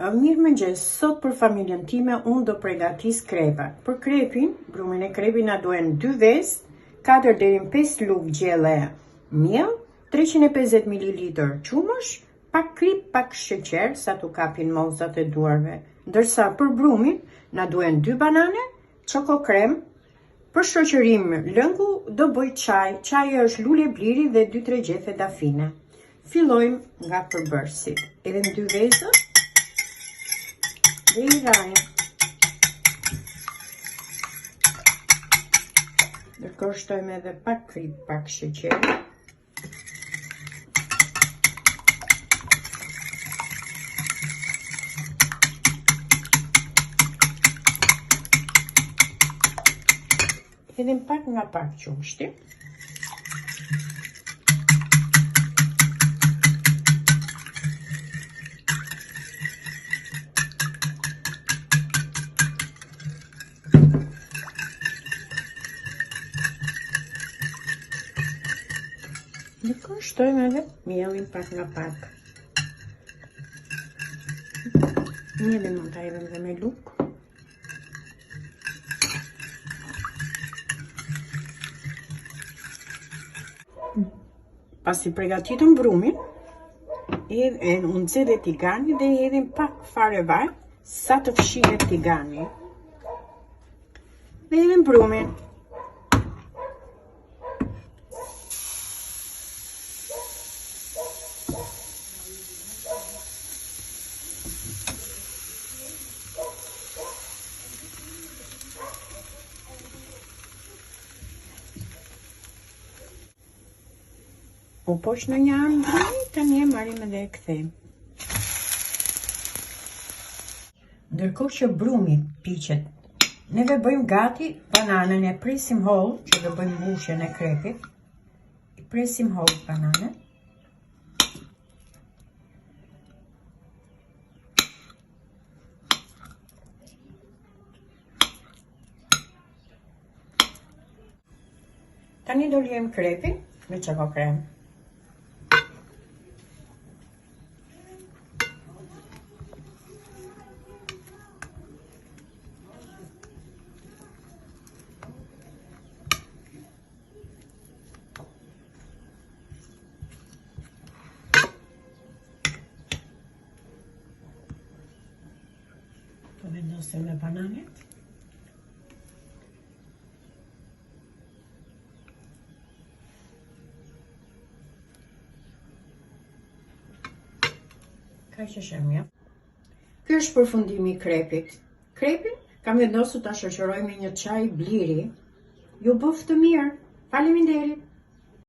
Mirë mëngjes, sot për familjen time unë do përgatis krepa. Për krepin, brumin e krepin na duhen 2 vezë, 4 deri në 5 lugë gjelle miell, 350 ml qumësh, pak krip, pak sheqer, sa tu kapin mozat e duarve. Ndërsa për brumin, na duhen 2 banane, çoko krem, për shoqërim lëngu do bëj çaj. Çaji është lule bliri dhe 2-3 gjethe dafine. Fillojmë nga përbërësi. Edhe në 2 vezë dhe i rajmë. Ndërkohë shtojmë edhe pak krip, pak sheqer. Hedhim pak nga pak qumshti. Ndërkohë shtojmë edhe miellin pak nga pak. Mielin mund ta hedhim edhe me luk. Pasi përgatitëm brumin, unë nxjerr tiganin dhe hedhim pak fare vaj, sa të fshihet tigani. Dhe hedhim brumin. U posh në një anë brumi, tani e marrim edhe e kthejmë. Ndërkohë që brumi piqet, neve bëjmë gati bananën, e presim holl, që do bëjmë mbushjen e krepit. I presim holl bananën. Tani do liejmë krepin me çoko krem. Vendosim me bananet. Ka që shemja. Ky është përfundimi i krepit. Krepin kam vendosur ta shoqëroj me një çaj bliri. Ju bëf të mirë. Faleminderit.